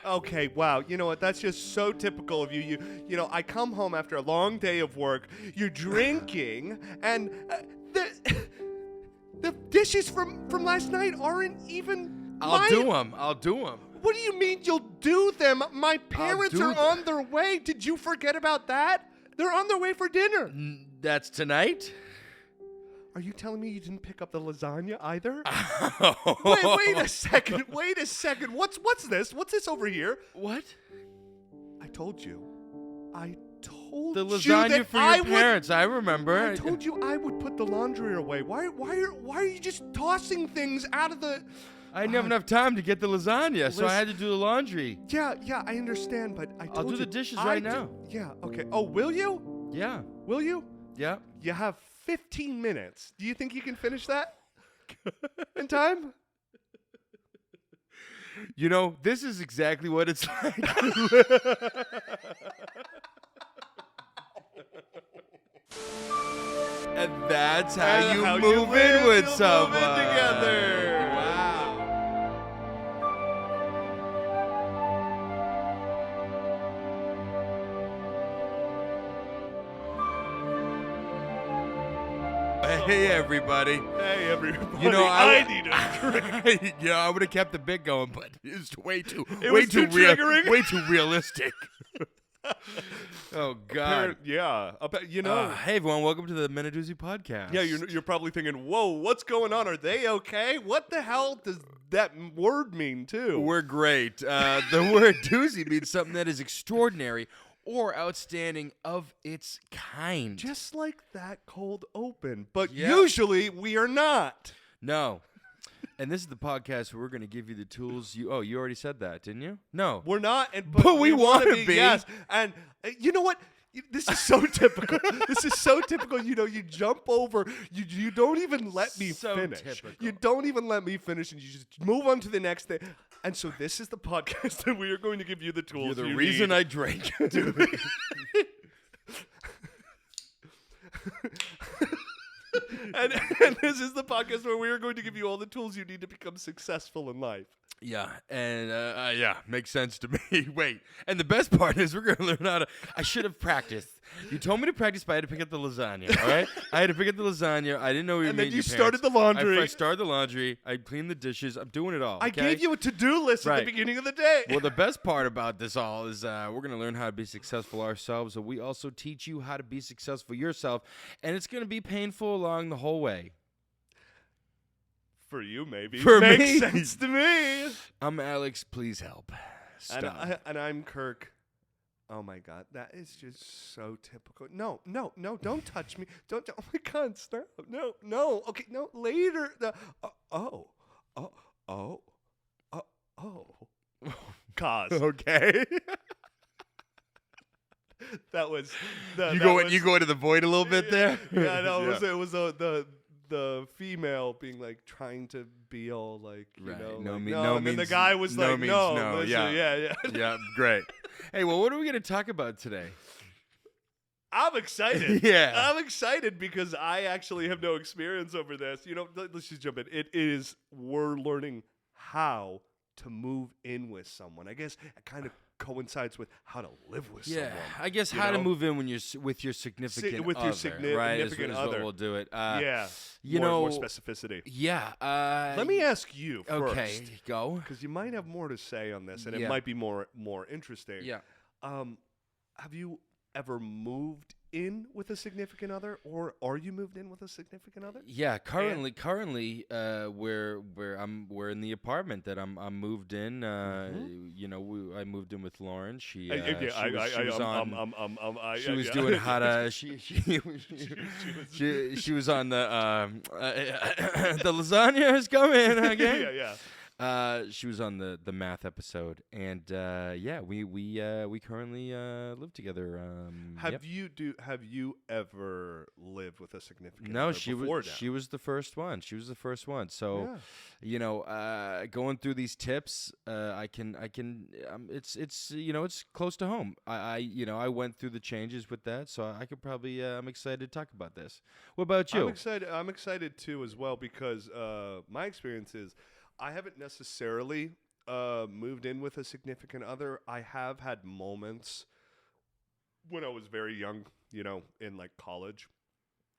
Okay, wow. You know what? That's just so typical of you. You know, I come home after a long day of work. You're drinking, and the dishes from last night aren't even. I'll do them. What do you mean you'll do them? My parents are on their way. Did you forget about that? They're on their way for dinner. That's tonight? Are you telling me you didn't pick up the lasagna either? Oh. Wait a second. Wait a second. What's this? What's this over here? What? I told you. The lasagna for your parents. I remember. I told you I would put the laundry away. Why are you just tossing things out of the? I didn't have enough time to get the lasagna, so I had to do the laundry. Yeah, I understand, but I told you. I'll do the dishes right now. Yeah, okay. Oh, will you? Yeah. Will you? Yeah. You have 15 minutes. Do you think you can finish that in time? You know, this is exactly what it's like. And that's how you move in with someone. Move in together. Wow. Hey everybody. Hey everybody. You know, I need a drink. Yeah, I would have kept the bit going, but it's way too triggering. way too realistic. Oh God. Yeah. Hey everyone, welcome to the Doozy podcast. Yeah, you're probably thinking, whoa, what's going on? Are they okay? What the hell does that word mean too? We're great. The word doozy means something that is extraordinary or outstanding of its kind. Just like that cold open. But Yep. usually we are not. No. And this is the podcast where we're going to give you the tools. You already said that, didn't you? No. We're not. But we want to be. Yes. And you know what? This is so typical. This is so typical. You know, you jump over. You don't even let me finish. Typical. You don't even let me finish, and you just move on to the next thing. And so this is the podcast that we are going to give you the tools. You're the reason I drink. And this is the podcast where we are going to give you all the tools you need to become successful in life. Yeah, and makes sense to me. Wait, and the best part is we're going to learn how to. I should have practiced. You told me to practice, but I had to pick up the lasagna. All right, I had to pick up the lasagna. I didn't know we were. And then meeting you your started parents. the laundry. I started the laundry. I cleaned the dishes. I'm doing it all. I okay? gave you a to-do list at Right. the beginning of the day. Well, the best part about this all is we're going to learn how to be successful ourselves, and we also teach you how to be successful yourself, and it's going to be painful along the whole way. For you, maybe. For Makes me. sense to me. I'm Alex. Please help. Stop. And I'm Kirk. Oh my God, that is just so typical. No, don't touch me. Don't. Oh my God, stop. No. Okay, no. Later. Koz. Okay. That was. You go into the void a little bit there. Yeah, no, it was the female being like trying to be all like Right. no, No and then the means- guy was no like means no, no, listen, yeah. Yeah, great. Hey, well, what are we going to talk about today? I'm excited. Yeah. I'm excited because I actually have no experience over this. You know, let's just jump in. We're learning how to move in with someone. I guess it kind of coincides with how to live with someone. I guess how to move in when you're with your significant other, right? Is other. what we'll do it. Yeah. You more know, specificity. Yeah. Let me ask you first. Okay, go. Because you might have more to say on this, and Yeah. it might be more interesting. Yeah. Have you ever moved in with a significant other, or are you moved in with a significant other? Yeah, currently, we're in the apartment that I'm moved in. You know, I moved in with Lauren. She was doing hot. She was on the the lasagna is coming again. Yeah. She was on the math episode, and we currently live together. Have you ever lived with a significant No, other she before was now? she was the first one. She was the first one. So, Yeah. you know, going through these tips, it's close to home. I went through the changes with that, so I could probably I'm excited to talk about this. What about you? I'm excited too as well because my experience is I haven't necessarily moved in with a significant other. I have had moments when I was very young, in like college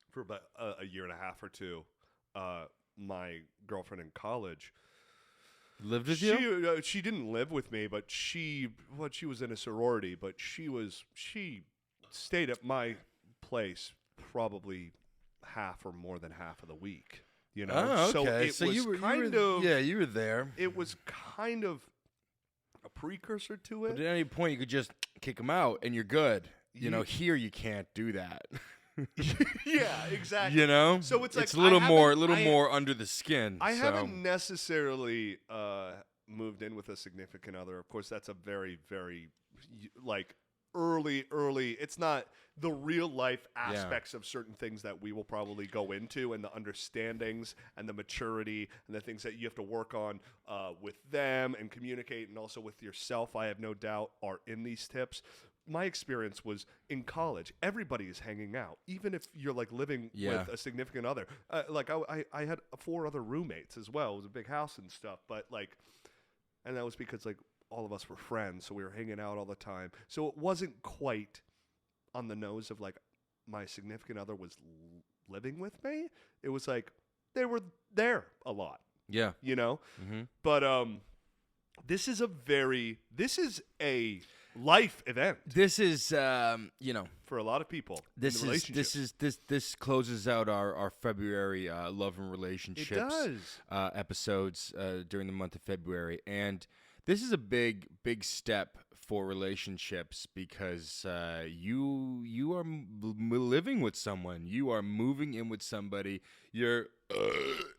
for about a year and a half or two. My girlfriend in college lived with you? She didn't live with me, but she was in a sorority, but she stayed at my place probably half or more than half of the week. Oh, okay. So you were there. It was kind of a precursor to it. But at any point, you could just kick them out, and you're good. Here you can't do that. Yeah, exactly. So it's a little more under the skin. I haven't necessarily moved in with a significant other. Of course, that's a very, very early. It's not the real life aspects of certain things that we will probably go into, and the understandings and the maturity and the things that you have to work on with them and communicate, and also with yourself, I have no doubt, are in these tips. My experience was in college. Everybody is hanging out, even if you're living with a significant other. I had 4 other roommates as well. It was a big house and stuff, but and that was because all of us were friends, so we were hanging out all the time. So it wasn't quite on the nose of my significant other was living with me. It was they were there a lot. Yeah. Mm-hmm. But this is a life event. This is for a lot of people. This closes out our February love and relationships episodes during the month of February, and this is a big step for relationships because you are living with someone, you are moving in with somebody. You're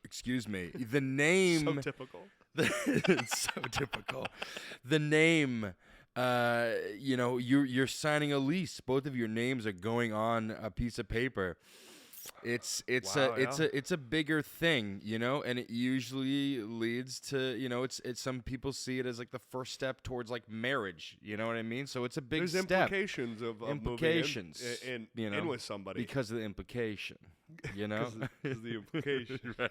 excuse me. The name so typical. It's so typical. The name. You're signing a lease. Both of your names are going on a piece of paper. It's a bigger thing, and it usually leads to, it's some people see it as the first step towards marriage. You know what I mean? So it's a big step. There's implications of moving in with somebody because of the implication. Because the implication, right?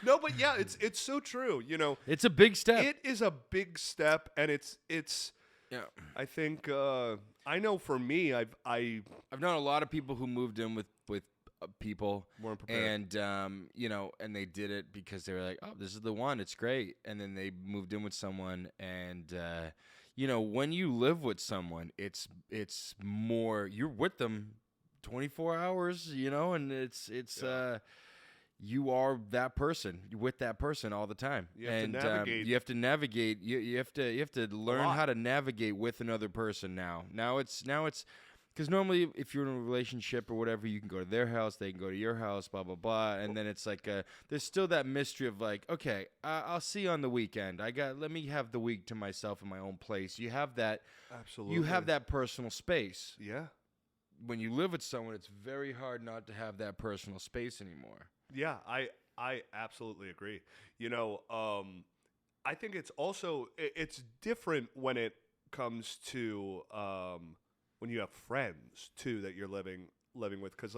No, but yeah, it's so true. It's a big step. It is a big step, and it's. Yeah, I think I know for me, I've known a lot of people who moved in with people weren't prepared, and and they did it because they were like, oh, this is the one, it's great, and then they moved in with someone, and when you live with someone, it's more, you're with them 24 hours, and it's you are that person. You're with that person all the time. You have to navigate. You have to navigate. You have to learn how to navigate with another person now. Now it's because normally if you're in a relationship or whatever, you can go to their house, they can go to your house, blah blah blah, and then it's there's still that mystery of okay, I'll see you on the weekend. Let me have the week to myself in my own place. You have that. Absolutely. You have that personal space. Yeah. When you live with someone, it's very hard not to have that personal space anymore. Yeah, I absolutely agree. I think it's also it's different when it comes to when you have friends too that you're living with, because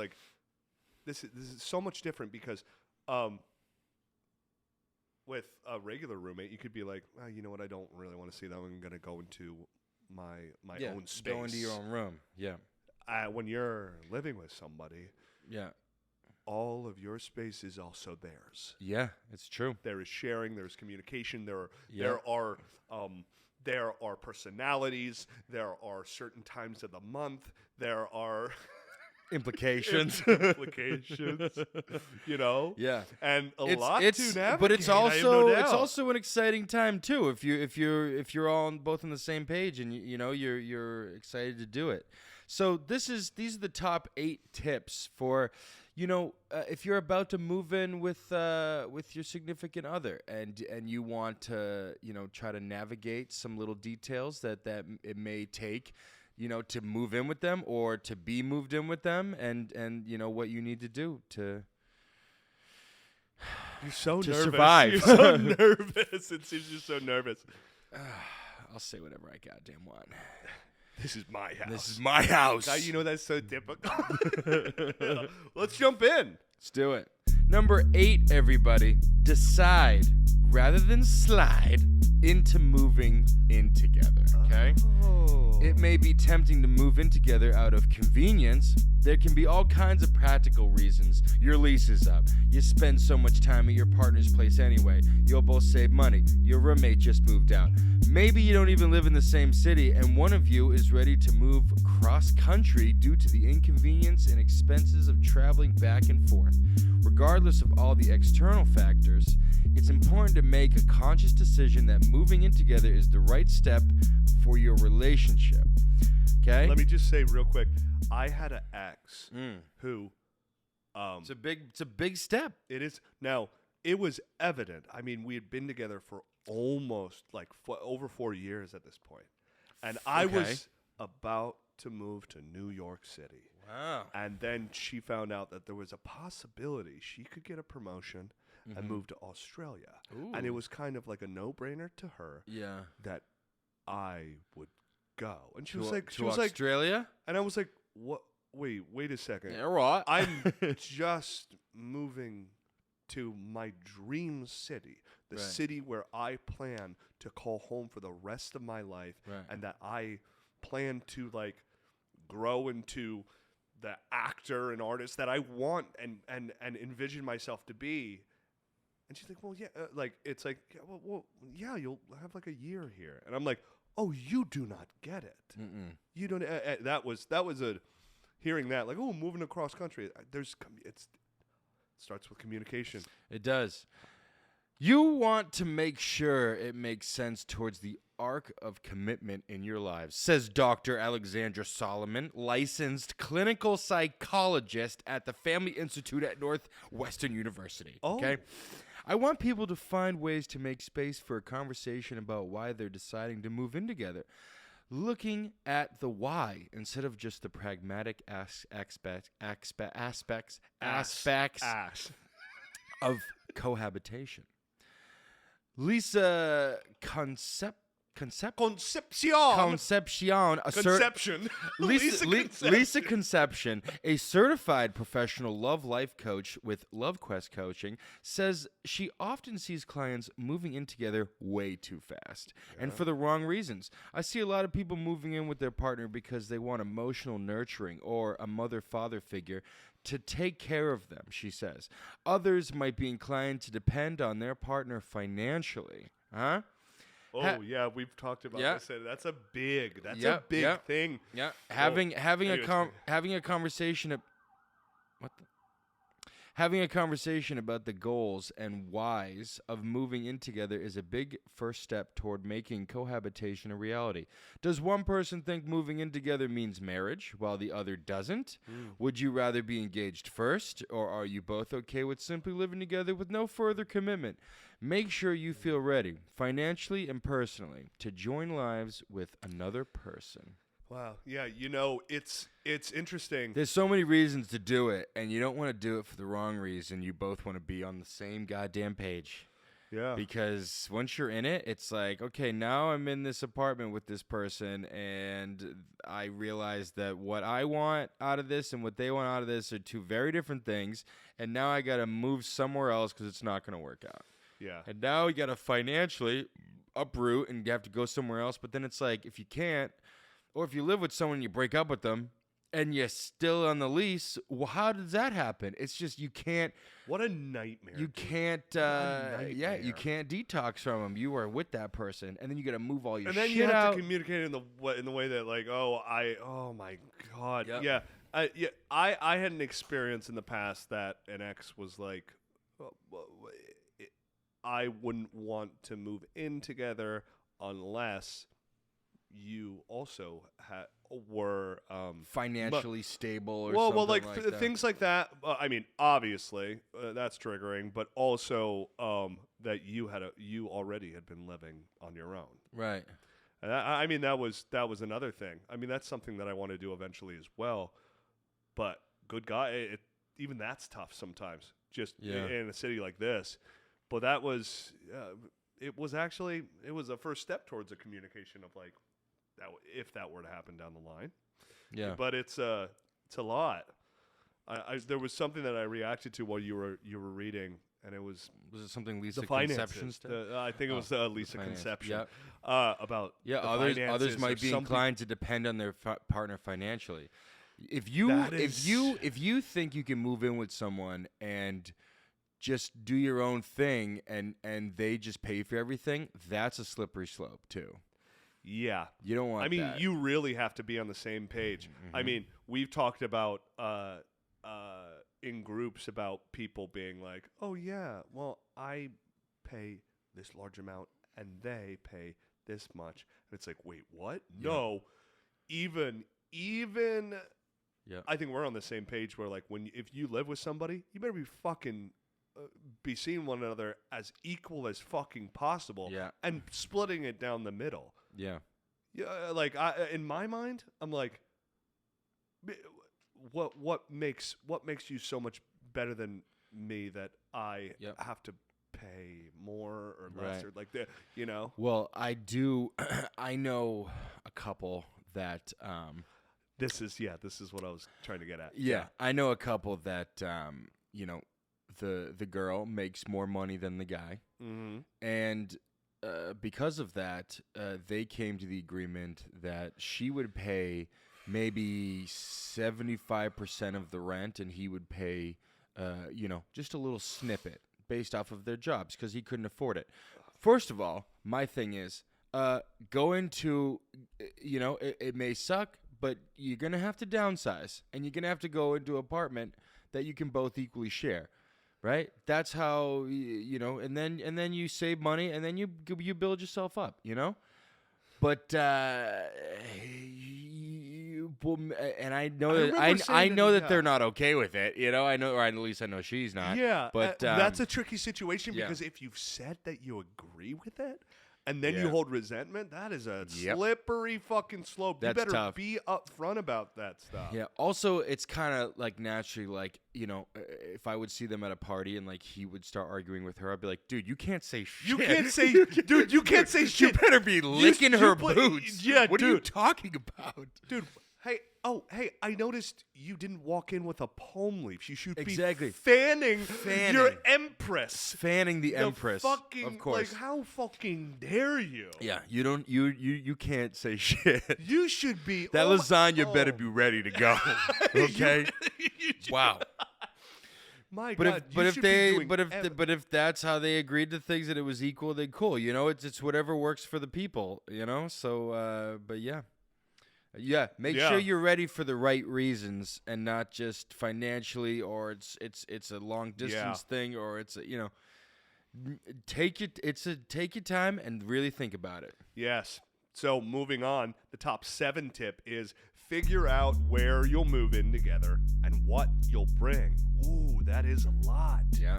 this is so much different because with a regular roommate you could be like, oh, you know what, I don't really want to see them. I'm gonna go into my own space. Go into your own room. Yeah. When you're living with somebody. Yeah. All of your space is also theirs. Yeah, it's true. There is sharing. There is communication. There are personalities. There are certain times of the month. There are implications. Yeah, and a lot to navigate. But it's also an exciting time too. If you're all both on the same page and you're excited to do it. So these are the top 8 tips for. If you're about to move in with your significant other and you want to, try to navigate some little details that it may take, to move in with them or to be moved in with them, and what you need to do to. You're so to nervous. Survive. You're so nervous. It seems you're so nervous. I'll say whatever I goddamn want. This is my house. This is my house. God, that's so typical. Let's jump in. Let's do it. Number 8, everybody. Decide rather than slide. into moving in together, okay? Oh. It may be tempting to move in together out of convenience. There can be all kinds of practical reasons. Your lease is up. You spend so much time at your partner's place anyway. You'll both save money. Your roommate just moved out. Maybe you don't even live in the same city and one of you is ready to move cross country due to the inconvenience and expenses of traveling back and forth. Regardless of all the external factors, it's important to make a conscious decision that moving in together is the right step for your relationship. Okay? Let me just say real quick, I had an ex who It's a big step. it is now it was evident. I mean, we had been together for almost like over 4 years at this point. And I was about to move to New York City. Wow. And then she found out that there was a possibility she could get a promotion and move to Australia. Ooh. And it was kind of like a no-brainer to her Yeah. that I would go. And she To was like, Australia? and I was like, what? Wait a second. Yeah, right. I'm just moving to my dream city, the Right. city where I plan to call home for the rest of my life, Right. and that I plan to like grow into the actor and artist that I want and envision myself to be. And she's like, well, yeah, it's like, yeah, well, yeah, you'll have like a year here. And I'm like, oh, you do not get it. Mm-mm. You don't. That was a hearing that like, oh, moving across country. It starts with communication. It does. You want to make sure it makes sense towards the arc of commitment in your lives, says Dr. Alexandra Solomon, licensed clinical psychologist at the Family Institute at Northwestern University. Oh. Okay? I want people to find ways to make space for a conversation about why they're deciding to move in together. Looking at the why instead of just the pragmatic aspects of cohabitation. Lisa Concepcion. Lisa Concepcion, a certified professional love life coach with LoveQuest Coaching, says she often sees clients moving in together way too fast and for the wrong reasons. I see a lot of people moving in with their partner because they want emotional nurturing or a mother-father figure to take care of them, she says. Others might be inclined to depend on their partner financially. Huh? Oh yeah, we've talked about this. That's a big thing. Yeah, having a conversation. Having a conversation about the goals and whys of moving in together is a big first step toward making cohabitation a reality. Does one person think moving in together means marriage while the other doesn't? Would you rather be engaged first, or are you both okay with simply living together with no further commitment? Make sure you feel ready, financially and personally, to join lives with another person. Wow. Yeah, it's interesting. There's so many reasons to do it, and you don't want to do it for the wrong reason. You both want to be on the same goddamn page. Yeah. Because once you're in it, it's like, okay, now I'm in this apartment with this person, and I realize that what I want out of this and what they want out of this are two very different things, and now I got to move somewhere else because it's not going to work out. Yeah. And now you got to financially uproot and you have to go somewhere else, but then it's like, if you can't, or if you live with someone and you break up with them and you're still on the lease, well, how does that happen? It's just you can't. What a nightmare. You can't. You can't detox from them. You are with that person, and then you got to move all your shit out. And then you have to communicate in the way that like, oh my god, Yep. I had an experience in the past that an ex was like, I wouldn't want to move in together unless you also were financially stable or well, something like that. things like that. I mean, obviously that's triggering, but also that you already had been living on your own, right? And I mean, that was another thing. I mean, that's something that I want to do eventually as well. But good God, even that's tough sometimes, just in a city like this. But that was it was a first step towards a communication of like that if that were to happen down the line. Yeah. But it's a lot. There was something that I reacted to while you were reading and it was it something Lisa the Conception finances. I think it was Lisa Conception. Yeah. About Others might be inclined to depend on their partner financially. If you think you can move in with someone and just do your own thing and they just pay for everything, that's a slippery slope too. Yeah. You don't want that. You really have to be on the same page. Mm-hmm. I mean, we've talked about in groups about people being like, "Oh yeah, well, I pay this large amount and they pay this much." And it's like, "Wait, what?" Yeah. No. Even I think we're on the same page where, like, if you live with somebody, you better be fucking be seeing one another as equal as fucking possible, and splitting it down the middle. Yeah. Like in my mind, I'm like, what makes you so much better than me that I have to pay more or less or like that, you know? Well, I do. I know a couple that. This is what I was trying to get at. Yeah, I know a couple that the girl makes more money than the guy, and because of that, they came to the agreement that she would pay maybe 75% of the rent, and he would pay, just a little snippet based off of their jobs because he couldn't afford it. First of all, my thing is, go into, it may suck, but you're going to have to downsize, and you're going to have to go into an apartment that you can both equally share, right? That's how, and then you save money, and then you build yourself up, But and I know that they're not okay with it, I know, or at least I know she's not. Yeah, but that's a tricky situation because if you've said that you agree with it, and then you hold resentment, that is a slippery fucking slope. That's you better tough. be upfront about that stuff. Yeah. Also, it's kind of like naturally, like, if I would see them at a party and like he would start arguing with her, I'd be like, dude, you can't say shit. You can't say, dude, you can't say shit. You better be licking her boots. Yeah, what are you talking about? Dude, hey, I noticed you didn't walk in with a palm leaf. You should be fanning your empress. Fanning the empress, fucking, of course. Like, how fucking dare you? Yeah, you can't say shit. You should be. That lasagna better be ready to go. Okay? Wow. My God, but if that's how they agreed to things and it was equal, then cool. It's whatever works for the people. So but yeah. Yeah, make sure you're ready for the right reasons and not just financially, or it's a long distance thing, or it's take your time and really think about it. Yes. So moving on, the top 7 tip is figure out where you'll move in together and what you'll bring. Ooh, that is a lot. Yeah.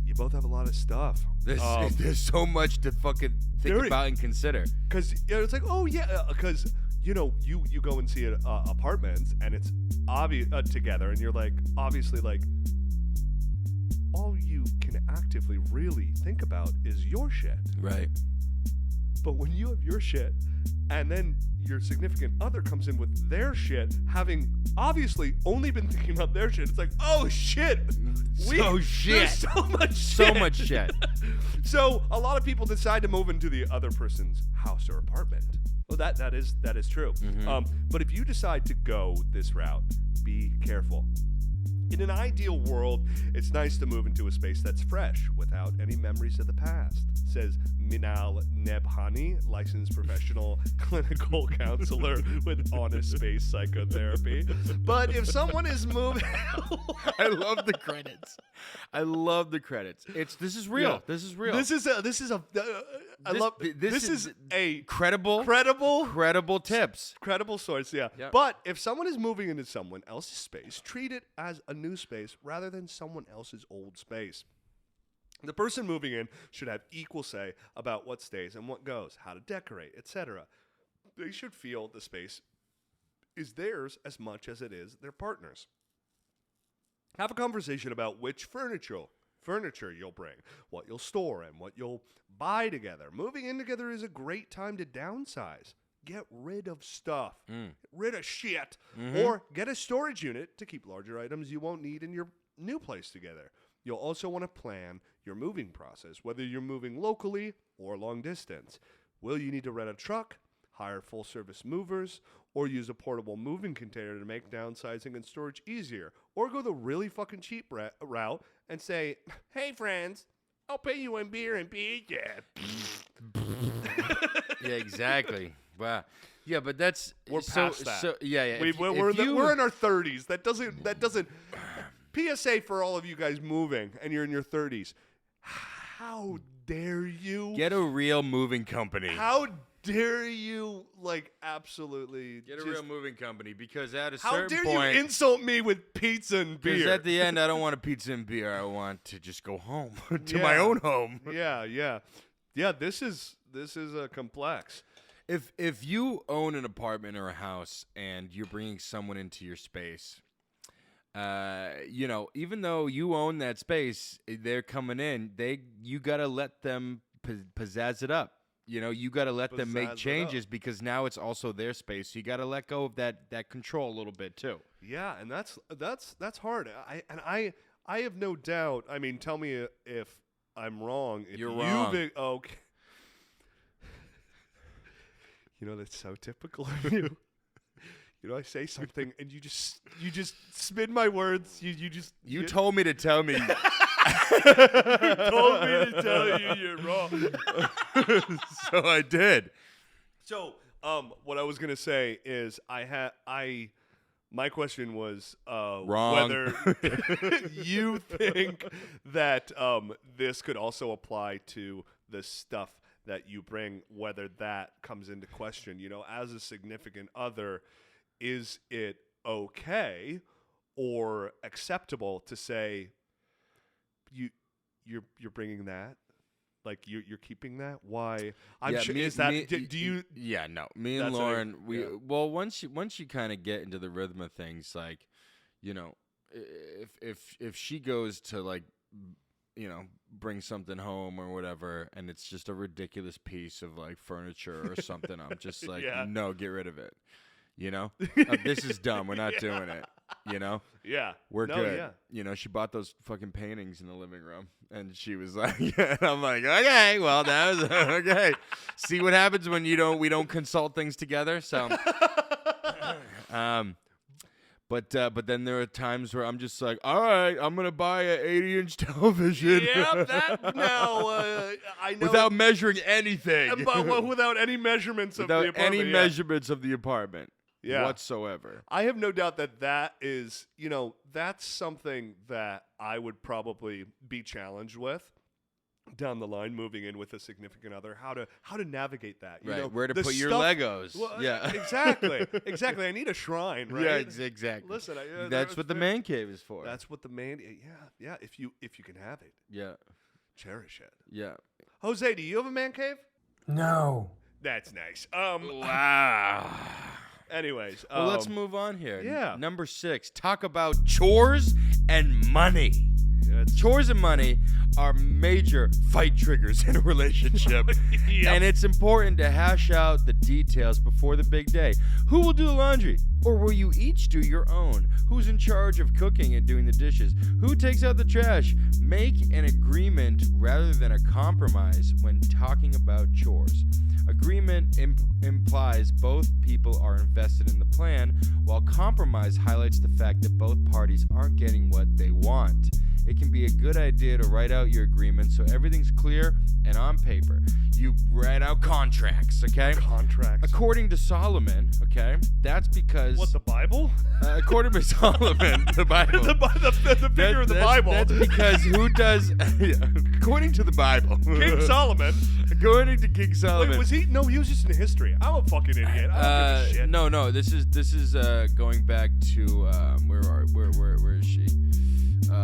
You both have a lot of stuff. There's so much to fucking think about and consider. Because it's like, because you go and see apartments and it's obvious together, and you're like, obviously, like, all you can actively really think about is your shit. Right. But when you have your shit and then your significant other comes in with their shit, having obviously only been thinking about their shit, it's like, oh shit. There's so much shit. So much shit. So a lot of people decide to move into the other person's house or apartment. Well, that is true. Mm-hmm. But if you decide to go this route, be careful. In an ideal world, it's nice to move into a space that's fresh without any memories of the past, says Minal Nebhani, licensed professional clinical counselor with honest space psychotherapy. But if someone is moving... I love the credits. This is real. Yeah. This is real. This is a credible tips. Credible source, yeah. Yep. But if someone is moving into someone else's space, treat it as a new space rather than someone else's old space. The person moving in should have equal say about what stays and what goes, how to decorate, etc. They should feel the space is theirs as much as it is their partner's. Have a conversation about which furniture you'll bring, what you'll store, and what you'll buy together. Moving in together is a great time to downsize. Get rid of stuff. Get rid of shit. Mm-hmm. Or get a storage unit to keep larger items you won't need in your new place together. You'll also want to plan your moving process, whether you're moving locally or long distance. Will you need to rent a truck, hire full-service movers, or use a portable moving container to make downsizing and storage easier? Or go the really fucking cheap route and say, hey, friends, I'll pay you in beer and pizza. Yeah, exactly. Wow. Yeah, but that's We're past that. So yeah. We're in our 30s. That doesn't. PSA for all of you guys moving and you're in your 30s. How dare you get a real moving company? How dare you absolutely get a real moving company? Because at a how certain dare point, you insult me with pizza and beer? Because at the end, I don't want a pizza and beer. I want to just go home to my own home. Yeah. This is complex. If you own an apartment or a house and you're bringing someone into your space, even though you own that space, they're coming in. You gotta let them pizzazz it up. You gotta let them make changes because now it's also their space. So you gotta let go of that control a little bit too. Yeah, and that's hard. I have no doubt. I mean, tell me if I'm wrong. If You're wrong. Okay. That's so typical of you. I say something and you just spin my words. You told me to tell me. You told me to tell you you're wrong. So I did. So, what I was gonna say is my question was wrong. Whether you think that this could also apply to the stuff that you bring, whether that comes into question. As a significant other, is it okay or acceptable to say you're bringing that? You're keeping that? Why? I'm sure. Do you? Yeah, no. Me and Lauren, well, once you kind of get into the rhythm of things, if she goes to bring something home or whatever, and it's just a ridiculous piece of furniture or something, I'm just no, get rid of it. This is dumb. We're not doing it. Yeah. We're good. Yeah. She bought those fucking paintings in the living room, and she was like, and I'm like, okay, well, that was okay. See what happens when we don't consult things together. So, but then there are times where I'm just like, all right, I'm gonna buy an 80-inch television. Yeah, that now I know without measuring anything, but without any measurements of the apartment. Without any measurements of the apartment. Yeah. Whatsoever. I have no doubt that is, that's something that I would probably be challenged with down the line, moving in with a significant other, how to navigate that. Right, where to put your Legos. Well, yeah. Exactly. I need a shrine, right? Yeah, exactly. Listen, that's what the man cave is for. That's what the man, yeah, if you can have it. Yeah. Cherish it. Yeah. Jose, do you have a man cave? No. That's nice. Wow. Anyways, well, let's move on here. Yeah. Number 6, talk about chores and money. Chores and money are major fight triggers in a relationship. Yep. And it's important to hash out the details before the big day. Who will do the laundry? Or will you each do your own? Who's in charge of cooking and doing the dishes? Who takes out the trash? Make an agreement rather than a compromise when talking about chores. Agreement implies both people are invested in the plan, while compromise highlights the fact that both parties aren't getting what they want. It can be a good idea to write out your agreement so everything's clear and on paper. You write out contracts, okay? Contracts. According to Solomon, okay, that's because... What, the Bible? According to Solomon, the Bible. the figure of the Bible. That's because who does... according to the Bible. King Solomon. According to King Solomon. Wait, was he? No, he was just in history. I'm a fucking idiot. I don't give a shit. No. This is going back to where is she?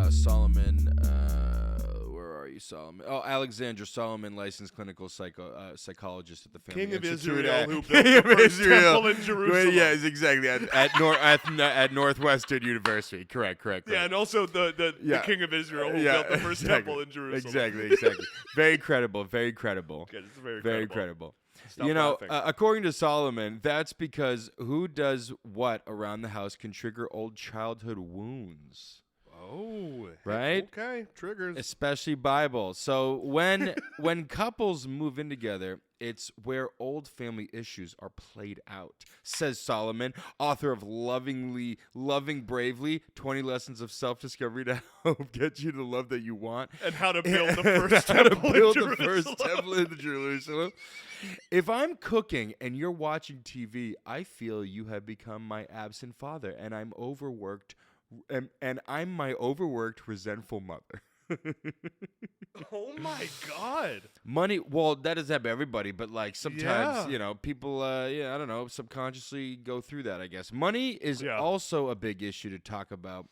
Solomon. Where are you, Solomon? Oh, Alexandra Solomon, licensed clinical psychologist at the Family King of Institute. Israel, who built the first temple in Jerusalem. Yes, exactly. At Northwestern University. Correct. Yeah, and also the King of Israel who built the first temple in Jerusalem. Exactly. Very credible. Okay, it's very credible. Stop laughing. According to Solomon, that's because who does what around the house can trigger old childhood wounds. Oh, right? Okay, triggers. Especially Bible. So when couples move in together, it's where old family issues are played out, says Solomon, author of Loving Bravely, 20 Lessons of Self-Discovery to help get you the love that you want. And how to build the first temple in Jerusalem. If I'm cooking and you're watching TV, I feel you have become my absent father, and I'm overworked, and I'm my overworked, resentful mother. Oh my God. Money, well, that doesn't happen to everybody, but like sometimes, people, I don't know, subconsciously go through that, I guess. Money is also a big issue to talk about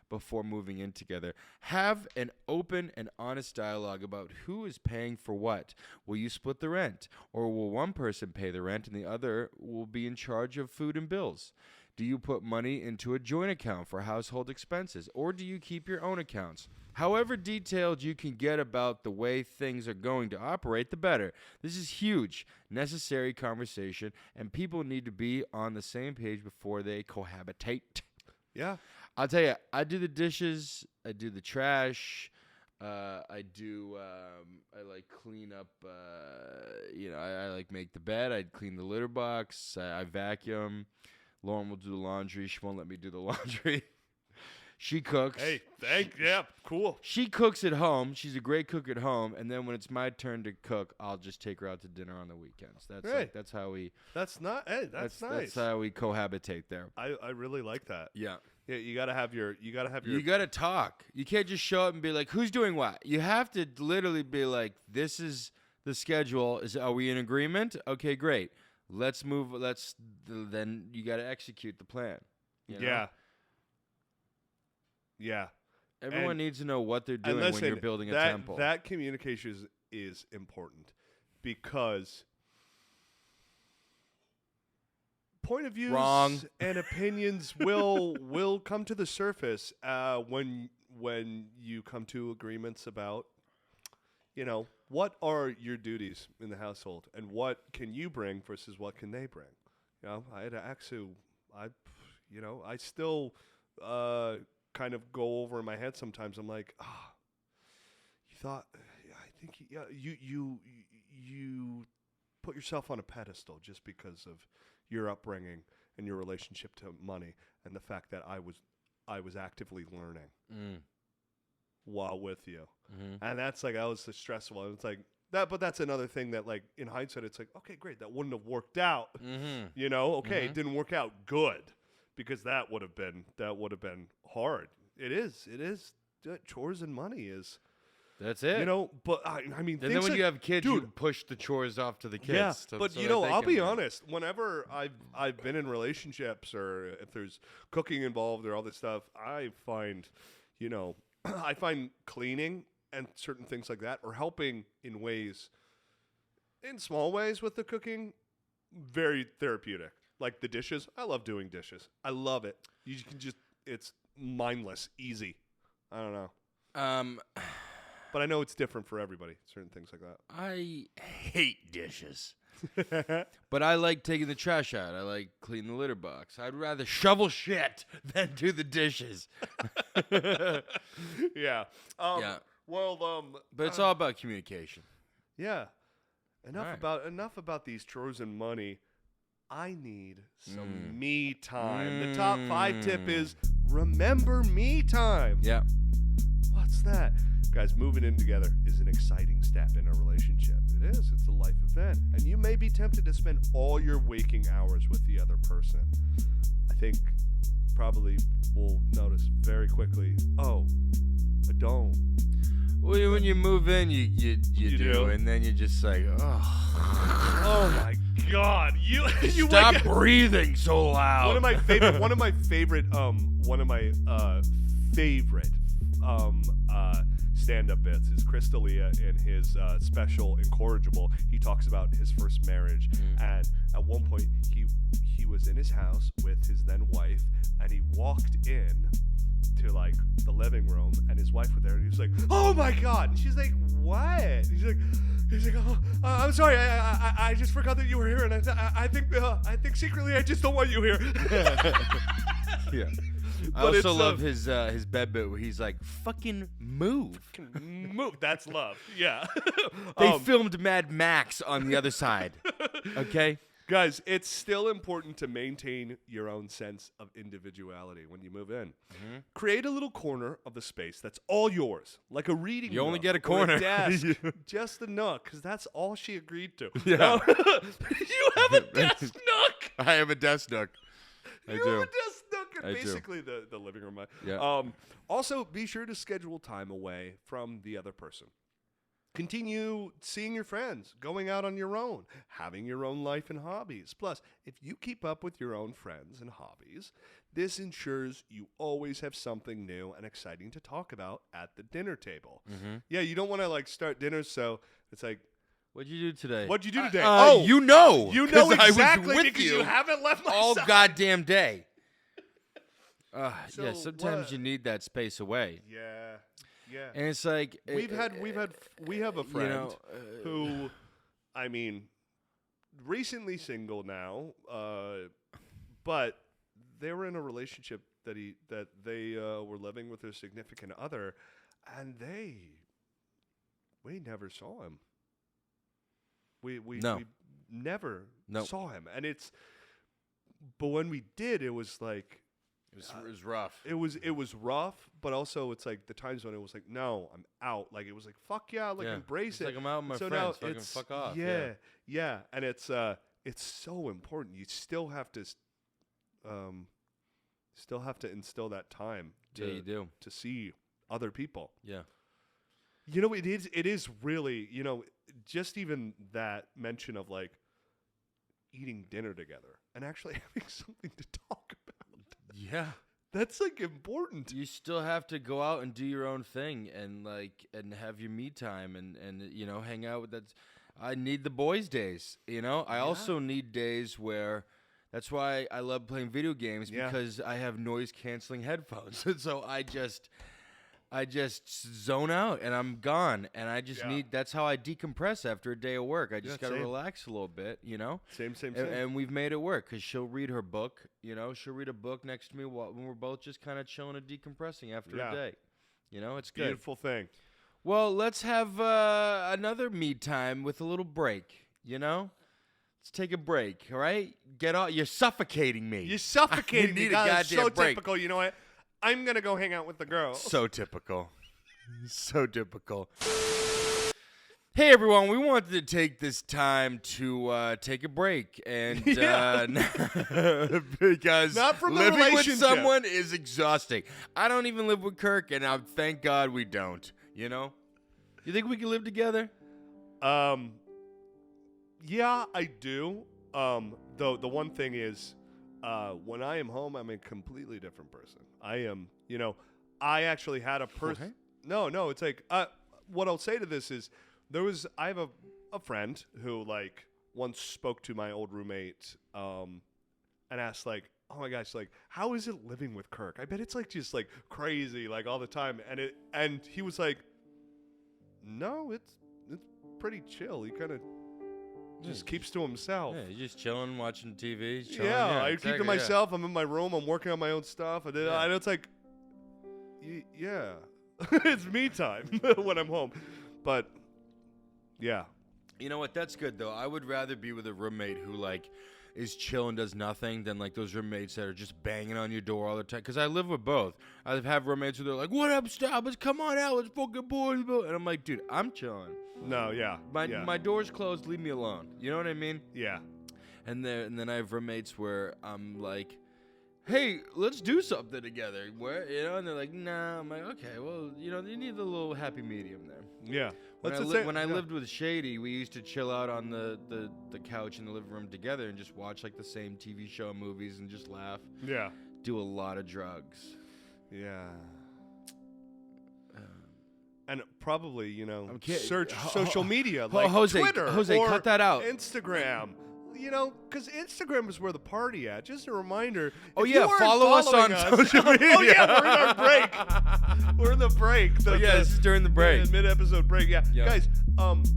before moving in together. Have an open and honest dialogue about who is paying for what. Will you split the rent? Or will one person pay the rent and the other will be in charge of food and bills? Do you put money into a joint account for household expenses? Or do you keep your own accounts? However detailed you can get about the way things are going to operate, the better. This is huge, necessary conversation, and people need to be on the same page before they cohabitate. Yeah. I'll tell you, I do the dishes, I do the trash, I like clean up, I like make the bed, I clean the litter box, I vacuum. Lauren will do the laundry. She won't let me do the laundry. She cooks. Hey, cool. She cooks at home. She's a great cook at home. And then when it's my turn to cook, I'll just take her out to dinner on the weekends. That's how we. That's not. Hey, that's nice. That's how we cohabitate there. I really like that. Yeah. Yeah, you gotta have your. You gotta talk. You can't just show up and be like, "Who's doing what?" You have to literally be like, "This is the schedule. Are we in agreement? Okay, great. Let's move. Then you gotta execute the plan." You know? Yeah. Yeah. Everyone needs to know what they're doing when you're building a temple. That communication is important because point of views and opinions will come to the surface when you come to agreements about, what are your duties in the household and what can you bring versus what can they bring. I had an ex who I still kind of go over in my head sometimes. I'm like, you thought, I think you put yourself on a pedestal just because of your upbringing and your relationship to money and the fact that I was actively learning while with you. Mm-hmm. And that's like, that was the stressful. It's like that, but that's another thing that like in hindsight, it's like, okay, great. That wouldn't have worked out, It didn't work out good because that would have been hard. It is chores and money is. That's it. But I mean, and then when you have kids, you push the chores off to the kids. Yeah, but I'll be honest. Whenever I've been in relationships or if there's cooking involved or all this stuff, I find, I find cleaning and certain things like that or helping in small ways with the cooking, very therapeutic. Like the dishes, I love doing dishes. I love it. You can it's mindless, easy. I don't know. But I know it's different for everybody, certain things like that. I hate dishes. But I like taking the trash out. I like cleaning the litter box. I'd rather shovel shit than do the dishes. Yeah. Yeah. Well, but it's all about communication. Yeah. Enough about these chores and money. I need some me time. The top 5 tip is remember me time. Yeah. What's that? Guys, moving in together is an exciting step in a relationship. It is. It's a life event. And you may be tempted to spend all your waking hours with the other person. I think probably will notice very quickly, I don't. Well, when you move in, you do, and then you're just like, oh my God! You stop breathing so loud. One of my favorite stand-up bits is Chris D'Elia in his special Incorrigible. He talks about his first marriage, and at one point he was in his house with his then wife, and he walked in to like the living room, and his wife was there, and he was like, "Oh my God!" And she's like, "What?" And he's like, "Oh, I'm sorry, I just forgot that you were here, and I think secretly I just don't want you here." Yeah. I also love his bed bit where he's like, "Fucking move." Move. That's love. Yeah. They filmed Mad Max on the other side. Okay? Guys, it's still important to maintain your own sense of individuality when you move in. Mm-hmm. Create a little corner of the space that's all yours, like a reading You only nook get a or corner. desk, just a nook, because that's all she agreed to. Yeah. Now, you have a desk nook. I have a desk nook. I You do. have a desk nook. I do. Basically, the living room. Yeah. Also, be sure to schedule time away from the other person. Continue seeing your friends, going out on your own, having your own life and hobbies. Plus, if you keep up with your own friends and hobbies, this ensures you always have something new and exciting to talk about at the dinner table. Mm-hmm. Yeah, you don't want to start dinner so it's like, what'd you do today? What'd you do today? You know. You know 'cause exactly I was with because you haven't left my all side. goddamn day. So yeah, sometimes you need that space away. Yeah. Yeah. And it's like we have a friend who, I mean, recently single now, but they were in a relationship that they were living with their significant other, and we never saw him. We never saw him, and but when we did, it was like. It was rough. It was rough, but also it's like the times when it was like, no, I'm out. Like it was like, fuck yeah, embrace it. Like I'm out with my friends. Fucking fuck off. Yeah, and it's so important. You still have to instill that time to see other people. Yeah. You know, it is really, just even that mention of eating dinner together and actually having something to talk about. Yeah. That's important. You still have to go out and do your own thing and have your me time and hang out with that. I need the boys' days, I also need days where that's why I love playing video games because I have noise canceling headphones. So I just zone out and I'm gone, and I just need. That's how I decompress after a day of work. I just gotta relax a little bit, Same. And we've made it work because she'll read her book. She'll read a book next to me when we're both just kind of chilling and decompressing after a day. It's good. Beautiful thing. Well, let's have another me time with a little break. Let's take a break. All right, get out. You're suffocating me. You're suffocating me. Need a goddamn so break. Typical. You know what? I'm going to go hang out with the girls. So typical. So typical. Hey, everyone. We wanted to take this time to take a break. And because not from the living with relationship. someone is exhausting. I don't even live with Kirk, and thank God we don't. You think we can live together? Yeah, I do. Though the one thing is, when I am home, I'm a completely different person. I am, I actually had a person. Okay. No, it's like, what I'll say to this is, I have a friend who once spoke to my old roommate, and asked oh my gosh, how is it living with Kirk? I bet it's just crazy, all the time. And he was like, no, it's pretty chill. He kind of just keeps to himself. Yeah, he's just chilling, watching TV. I keep to myself. I'm in my room. I'm working on my own stuff. And it's it's me time when I'm home. But, yeah. You know what? That's good, though. I would rather be with a roommate who, is chill and does nothing than, those roommates that are just banging on your door all the time. Because I live with both. I have roommates who they're like, what up, Staub? Come on out. Let's fucking boys. And I'm like, dude, I'm chilling. No, yeah. My door's closed. Leave me alone. You know what I mean? Yeah. And then I have roommates where I'm like, hey, let's do something together. Where and they're like, nah. I'm like, okay, well, you need a little happy medium there. Yeah. When I lived with Shady, we used to chill out on the couch in the living room together and just watch the same TV show, movies, and just laugh. Yeah. Do a lot of drugs. Yeah. And probably, search Ho- social media Jose, Twitter Jose, or cut that out. Instagram. Because Instagram is where the party at. Just a reminder. Oh, if yeah, you aren't follow us on following social media. Oh, yeah, we're in our break. We're in the break. This is during the break. Mid-episode break, yeah. Guys,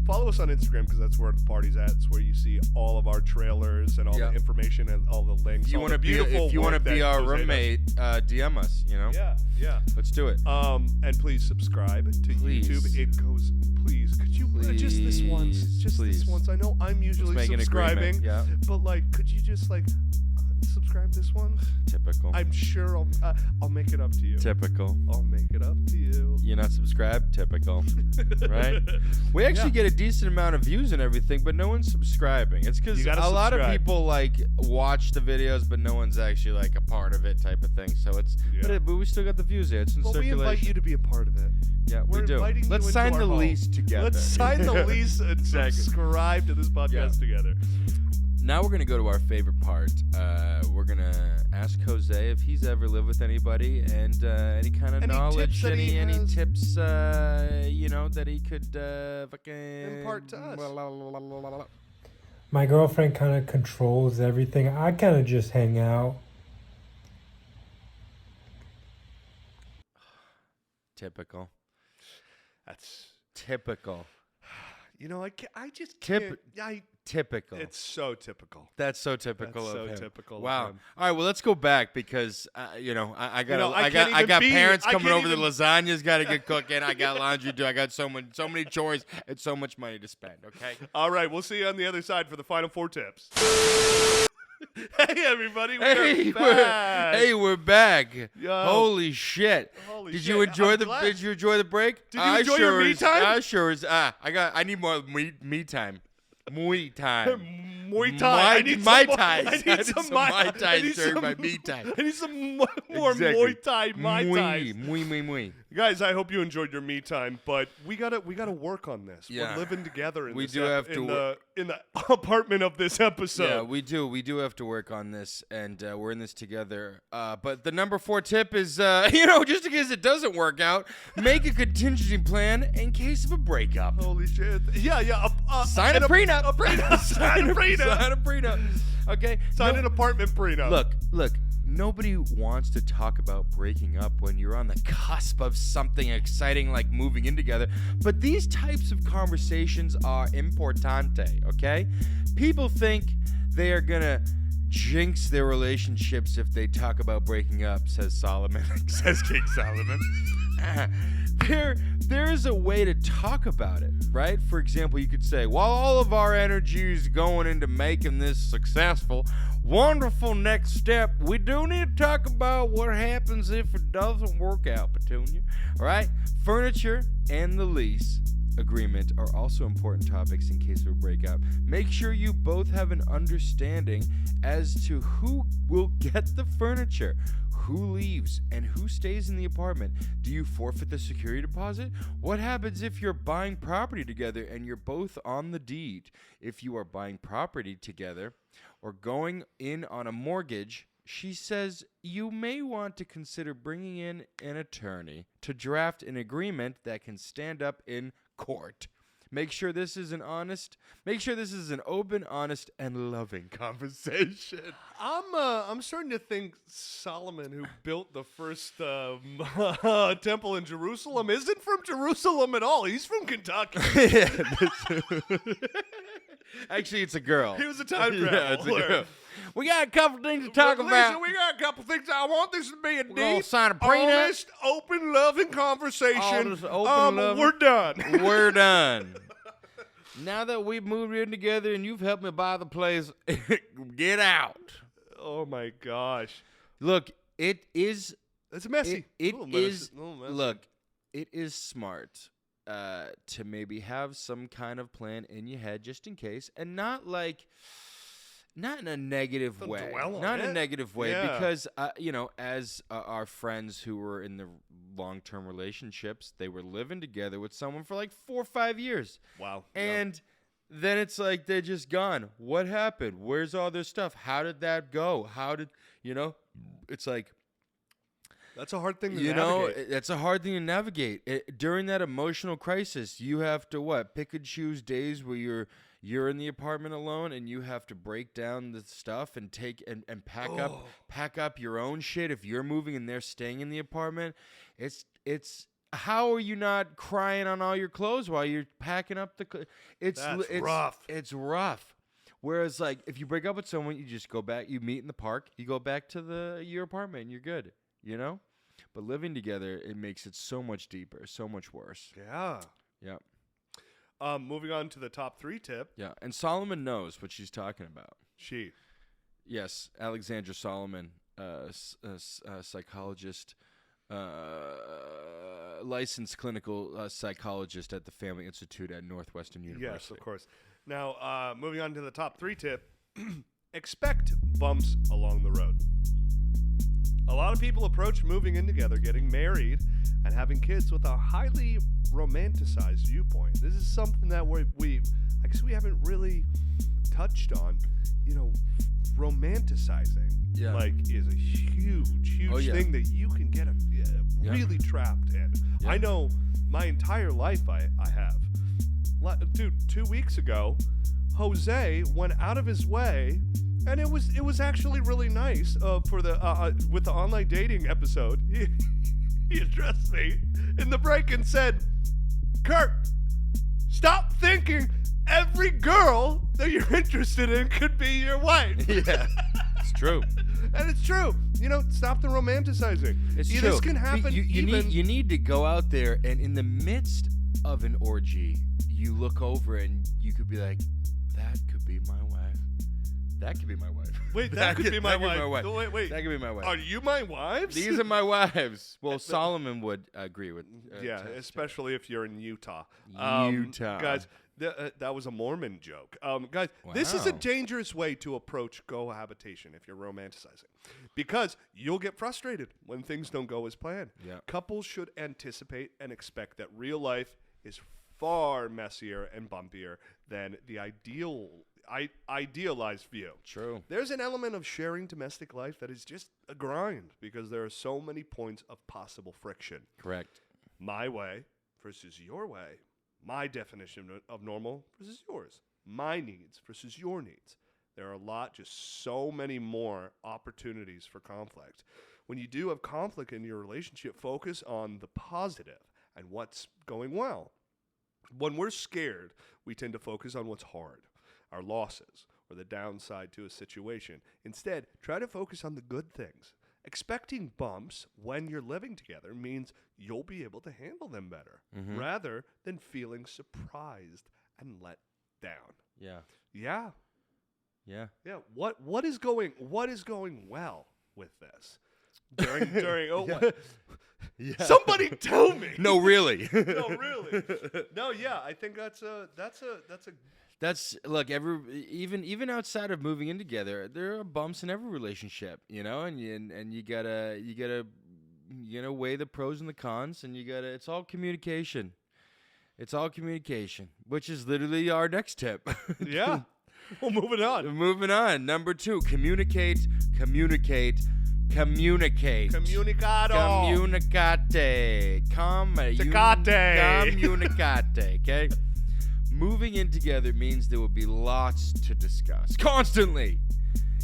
follow us on Instagram because that's where the party's at. It's where you see all of our trailers and all the information and all the links. If you want to be our roommate, DM us. Yeah. Let's do it. And please subscribe to YouTube. It goes. Please, could you just this once? Just this once. I know I'm usually subscribing, but could you just subscribe this one? Typical. I'm sure I'll make it up to you. Typical. I'll make it up to you. You're not subscribed? Typical. Right? We actually get a decent amount of views and everything, but no one's subscribing. It's because a lot of people watch the videos, but no one's actually a part of it type of thing. So it's, but we still got the views there. It's in circulation. We invite you to be a part of it. Yeah, we do. Let's sign the lease together. Let's sign the lease and subscribe to this podcast together. Now we're going to go to our favorite part. We're going to ask Jose if he's ever lived with anybody and any kind of knowledge, any tips, that he could fucking impart to us. My girlfriend kind of controls everything. I kind of just hang out. Typical. That's typical. I just can't. Typical. It's so typical. That's so typical of him. That's so typical. Wow. Of him. All right. Well, let's go back because I got parents coming over. The lasagna's got to get cooking. I got laundry to do. I got so many chores and so much money to spend. Okay. All right. We'll see you on the other side for the final 4 tips. Hey everybody, we're back. Yo. Holy shit! Did you enjoy the break? Did you enjoy your me time? I sure is. I need more me time. Muay Thai. Muay Thai. I need my Thai. I need some Muay Thai during my me time. I need some more Muay Thai. Muay. Guys, I hope you enjoyed your me time, but we gotta work on this. Yeah. We're living together in in the apartment of this episode. Yeah, we do have to work on this, and we're in this together. But the number 4 tip is, just in case it doesn't work out, make a contingency plan in case of a breakup. Holy shit! Yeah. Sign a prenup. Sign a prenup. Sign a prenup. Okay. Sign an apartment prenup. Look. Nobody wants to talk about breaking up when you're on the cusp of something exciting like moving in together. But these types of conversations are importante, okay? People think they are going to jinx their relationships if they talk about breaking up, says Solomon. Says King Solomon. There is a way to talk about it, right? For example, you could say, while all of our energy is going into making this successful, wonderful next step, we do need to talk about what happens if it doesn't work out, Petunia. All right? Furniture and the lease agreement are also important topics in case of a breakup. Make sure you both have an understanding as to who will get the furniture, who leaves, and who stays in the apartment. Do you forfeit the security deposit? What happens if you're buying property together and you're both on the deed? If you are buying property together or going in on a mortgage, she says you may want to consider bringing in an attorney to draft an agreement that can stand up in court. Make sure this is an open, honest, and loving conversation. I'm starting to think Solomon, who built the first temple in Jerusalem, isn't from Jerusalem at all. He's from Kentucky. Actually, it's a girl. He was a time traveler. Yeah, it's a girl. We got a couple things to talk about. We got a couple things. I want this to be a deep, sign a prenup. honest, open, loving conversation. Loving. We're done. We're done. Now that we've moved in together and you've helped me buy the place, get out. Oh my gosh. Look, it's messy. Look, it is smart to maybe have some kind of plan in your head just in case, and not in a negative way. Not in a negative way, because as our friends who were in the long-term relationships, they were living together with someone for 4 or 5 years. Wow. And then it's like they're just gone. What happened? Where's all their stuff? How did that go? It's like, that's a hard thing to navigate. That's a hard thing to navigate. During that emotional crisis, you have to pick and choose days where you're in the apartment alone and you have to break down the stuff and take and pack up your own shit. If you're moving and they're staying in the apartment, it's how are you not crying on all your clothes while you're packing up the? That's rough. It's rough. Whereas, like, if you break up with someone, you just go back, you meet in the park, you go back to your apartment, and you're good, you know? But living together, it makes it so much deeper, so much worse. Yeah. Yeah. Moving on to the top 3 tip. Yeah. And Solomon knows what she's talking about. She. Yes, Alexandra Solomon, psychologist, licensed clinical psychologist at the Family Institute at Northwestern University. Yes, of course. Now, moving on to the top 3 tip. Expect bumps along the road. A lot of people approach moving in together, getting married, and having kids with a highly romanticized viewpoint. This is something that I guess we haven't really touched on. You know, romanticizing is a huge thing that you can get really trapped in. Yeah. I know my entire life I have. Dude, 2 weeks ago, Jose went out of his way, and it was actually really nice for the with the online dating episode. He addressed me in the break and said, "Kirk, stop thinking every girl that you're interested in could be your wife." Yeah, it's true. And it's true. You know, stop the romanticizing. It's true. This can happen. You need to go out there, and in the midst of an orgy, you look over and you could be like, "That could be my wife. That could be my wife." Wait, that could be my wife. No, wait. That could be my wife. Are you my wives? These are my wives. Well, Solomon would agree with. Especially if you're in Utah. Utah, guys. That was a Mormon joke. Guys, this is a dangerous way to approach cohabitation if you're romanticizing, because you'll get frustrated when things don't go as planned. Yeah. Couples should anticipate and expect that real life is far messier and bumpier than the idealized view. True. There's an element of sharing domestic life that is just a grind because there are so many points of possible friction. Correct. My way versus your way. My definition of normal versus yours. My needs versus your needs. There are just so many more opportunities for conflict. When you do have conflict in your relationship, focus on the positive and what's going well. When we're scared, we tend to focus on what's hard, our losses, or the downside to a situation. Instead, try to focus on the good things. Expecting bumps when you're living together means you'll be able to handle them better, rather than feeling surprised and let down. Yeah. Yeah. Yeah. Yeah. What is going well with this? During Yeah. Somebody tell me. No, really. No, really. No, yeah. I think that's a look, even outside of moving in together, there are bumps in every relationship, you know, and you gotta weigh the pros and the cons, and it's all communication. It's all communication, which is literally our next tip. Yeah. Well, moving on. Moving on. Number 2, communicate. Communicado. Communicate. Communicate. Okay? Moving in together means there will be lots to discuss. Constantly.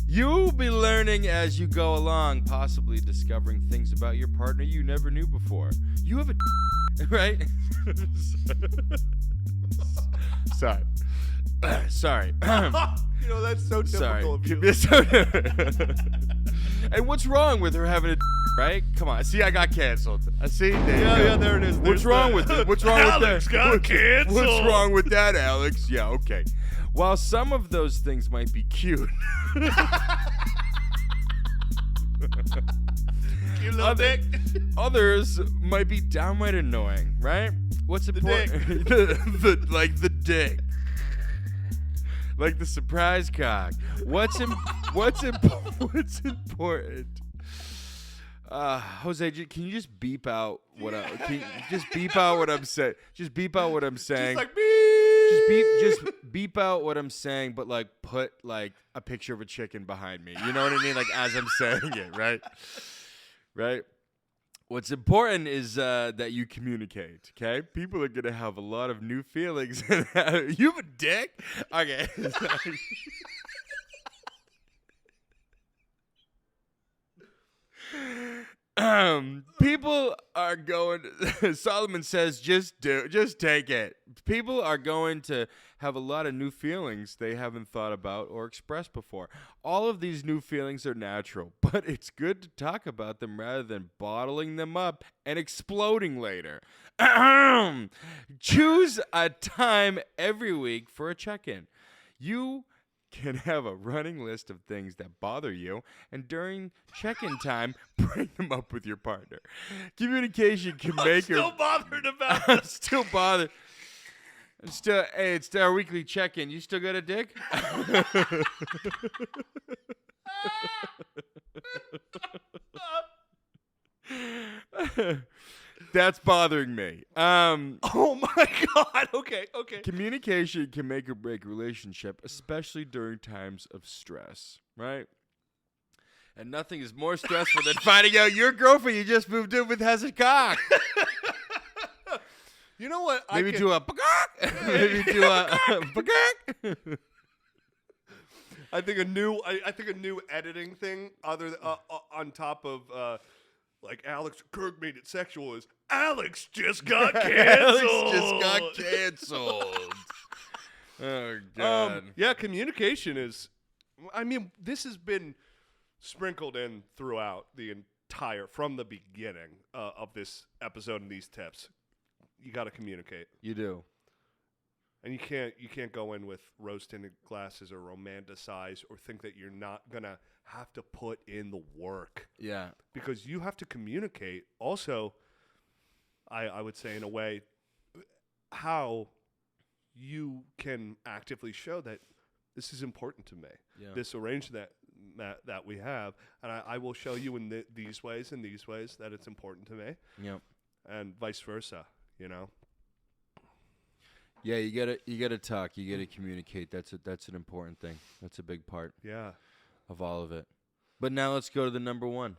You'll be learning as you go along, possibly discovering things about your partner you never knew before. You have a right? Sorry. Sorry. You know, that's so typical of you. And what's wrong with her having a right? Come on. See, I got canceled. I see. Yeah, there it is. What's wrong with it? What's wrong Alex with that? Got canceled. What's wrong with that, Alex? Yeah, okay. While some of those things might be cute, You little dick. others might be downright annoying, right? What's important? The dick. Like the surprise cock. What's important? Jose, can you just beep out what just beep out what I'm saying? Just beep out what I'm saying. Just like beep. Just beep out what I'm saying, but like put like a picture of a chicken behind me. You know what I mean? Like as I'm saying it, right? Right? What's important is that you communicate, okay? People are going to have a lot of new feelings. You have a dick? Okay. People are going, Solomon says, just take it. People are going to have a lot of new feelings they haven't thought about or expressed before. All of these new feelings are natural, but it's good to talk about them rather than bottling them up and exploding later. Choose a time every week for a check-in. You can have a running list of things that bother you, and during check-in time, bring them up with your partner. Communication can make still bothered about I'm this. still bothered. Hey, it's our weekly check-in. You still got a dick? That's bothering me. Oh my God. Okay. Communication can make or break a relationship, especially during times of stress, right? And nothing is more stressful than finding out your girlfriend you just moved in with has a cock. You know what? Maybe do a maybe do a I think a new editing thing other on top of like Alex Kirk made it sexual is Alex just got canceled. Alex just got canceled. Oh God. Yeah, communication is. I mean, this has been sprinkled in throughout from the beginning of this episode and these tips. You got to communicate. You do. And you can't go in with rose-tinted glasses or romanticize or think that you're not going to have to put in the work. Yeah. Because you have to communicate. Also, I would say in a way, how you can actively show that this is important to me. Yeah. This arrangement that we have. And I will show you in these ways and these ways that it's important to me. Yep. And vice versa, you know? Yeah, you gotta talk. You gotta communicate. That's an important thing. That's a big part. Yeah. Of all of it. But now let's go to the number one.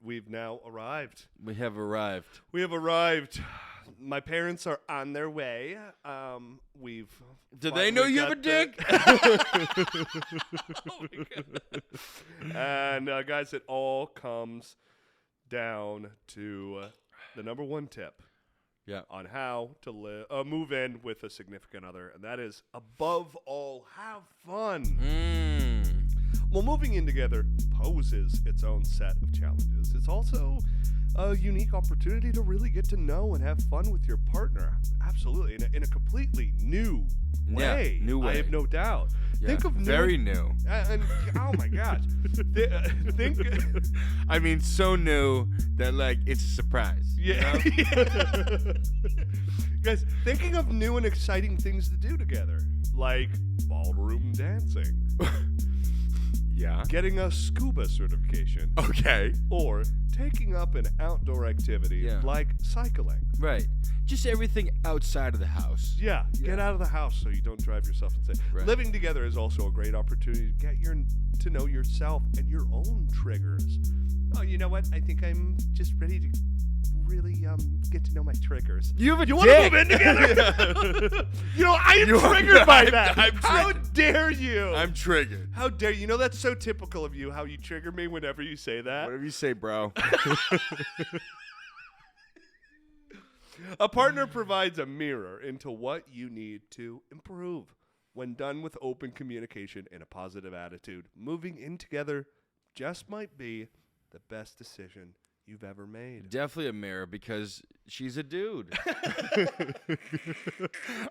We've now arrived. We have arrived. My parents are on their way. Do they know you have a dick? Oh my goodness. And guys, it all comes down to the number one tip. Yeah. On how to move in with a significant other, and that is, above all, have fun. Well, moving in together poses its own set of challenges. It's also a unique opportunity to really get to know and have fun with your partner. Absolutely, in a completely new way. Yeah, new way. I have no doubt. Yeah, Think of very new. And oh my gosh, think. I mean, so new that like it's a surprise. Yeah. You know? Guys, thinking of new and exciting things to do together, like ballroom dancing. Yeah. Getting a scuba certification. Okay. Or taking up an outdoor activity like cycling. Right. Just everything outside of the house. Yeah. Get out of the house so you don't drive yourself insane. Right. Living together is also a great opportunity to get to know yourself and your own triggers. Oh, you know what? I think I'm just ready to really get to know my triggers. You have a want to move in together? You know, I am triggered by that. How dare you? I'm triggered. How dare you? You know, that's so typical of you, how you trigger me whenever you say that. Whatever you say, bro. A partner provides a mirror into what you need to improve. When done with open communication and a positive attitude, moving in together just might be the best decision you've ever made. Definitely a mirror because she's a dude.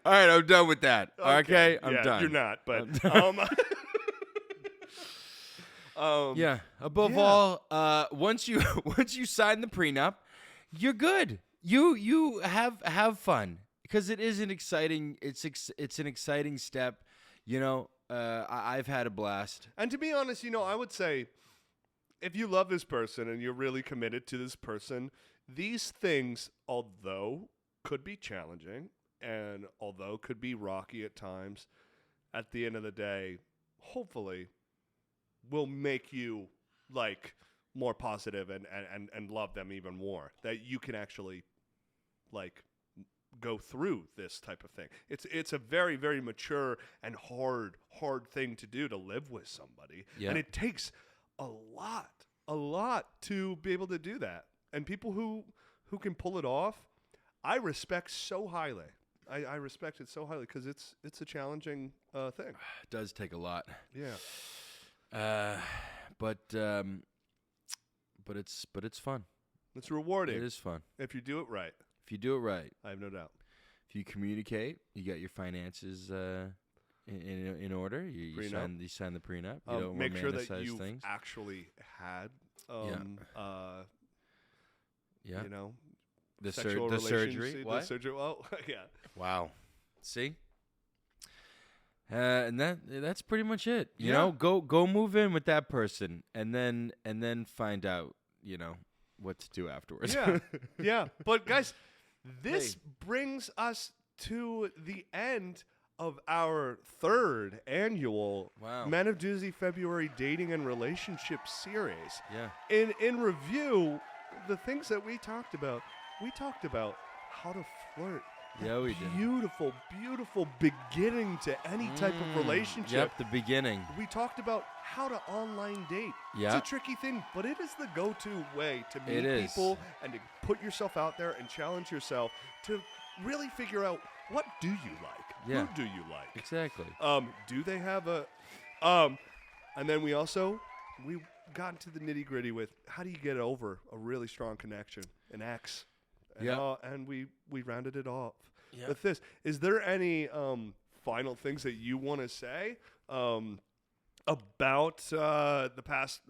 All right, I'm done with that. Okay, I'm done. You're not, but yeah. Above all, once you sign the prenup, you're good. You have fun because it is an exciting. It's an exciting step. You know, I've had a blast. And to be honest, you know, I would say, if you love this person and you're really committed to this person, these things, although could be challenging and although could be rocky at times, at the end of the day, hopefully will make you like more positive and love them even more. That you can actually like go through this type of thing. It's a very, very mature and hard thing to do, to live with somebody. Yeah. And it takes a lot to be able to do that. And people who can pull it off, I respect so highly. I respect it so highly because it's a challenging thing. It does take a lot. Yeah. But it's fun. It's rewarding. It is fun. If you do it right. If you do it right. I have no doubt. If you communicate, you get your finances in order. You sign the prenup. You don't make sure that romanticize you've things. actually had Yeah. you know, The sexual surgery. relations- What? The surgery. Well, yeah. Wow. See? And that's pretty much it. You Yeah. know, go move in with that person and then find out, you know, what to do afterwards. Yeah. Yeah. But guys, this brings us to the end of our third annual Wow. Men of Doozy February Dating and Relationship Series. Yeah. In review, the things that we talked about how to flirt. Yeah, we did. Beautiful, beautiful beginning to any type of relationship. Yep, the beginning. We talked about how to online date. Yeah. It's a tricky thing, but it is the go-to way to meet It is. people and to put yourself out there and challenge yourself to really figure out what do you like? Yeah. Who do you like? Exactly. Do they have a and then we got into the nitty-gritty with how do you get over a really strong connection, an ex? And, Yeah. And we rounded it off Yeah. with this. Is there any final things that you want to say about the past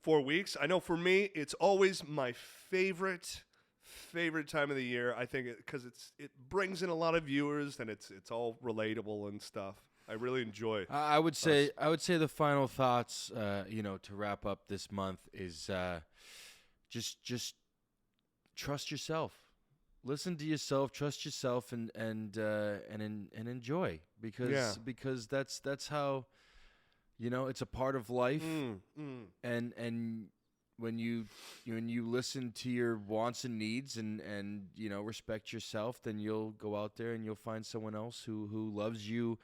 4 weeks? I know for me, it's always my favorite time of the year. I think because it brings in a lot of viewers and it's all relatable and stuff. I really enjoy. I would say the final thoughts, to wrap up this month is just trust yourself. Listen to yourself, trust yourself, and enjoy because that's how, it's a part of life. And when you listen to your wants and needs and respect yourself, then you'll go out there and you'll find someone else who loves you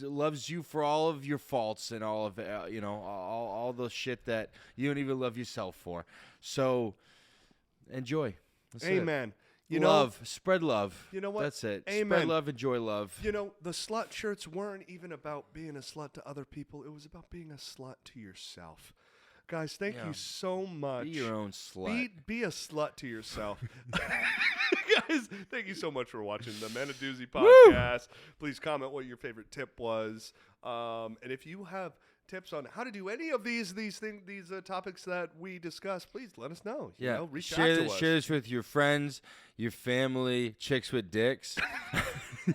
loves you for all of your faults and all of all the shit that you don't even love yourself for. So enjoy. That's Amen. it. Spread love. You know what? That's it. Amen. Spread love, enjoy love. The slut shirts weren't even about being a slut to other people. It was about being a slut to yourself. Guys, thank you so much. Be your own slut. Be a slut to yourself. Guys, thank you so much for watching the Men of Doozy podcast. Please comment what your favorite tip was. And if you have tips on how to do any of these topics that we discuss, please let us know. Reach out to us. Share this with your friends, your family, chicks with dicks, your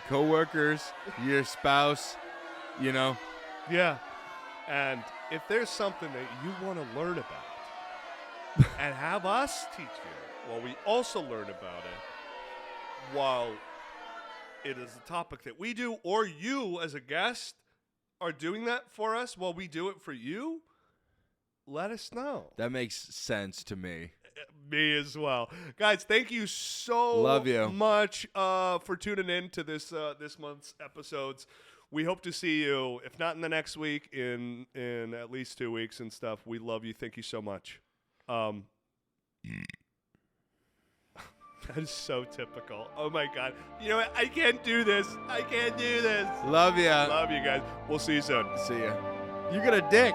coworkers, your spouse, Yeah. And if there's something that you want to learn about and have us teach you, while we also learn about it, while it is a topic that we do, or you as a guest are doing that for us while we do it for you, let us know. That makes sense to me. Me as well. Guys, thank you so Love you. much for tuning in to this month's episodes. We hope to see you, if not in the next week, in at least 2 weeks and stuff. We love you. Thank you so much. That is so typical. Oh, my God. You know what? I can't do this. Love ya. Love you guys. We'll see you soon. See ya. You got a dick.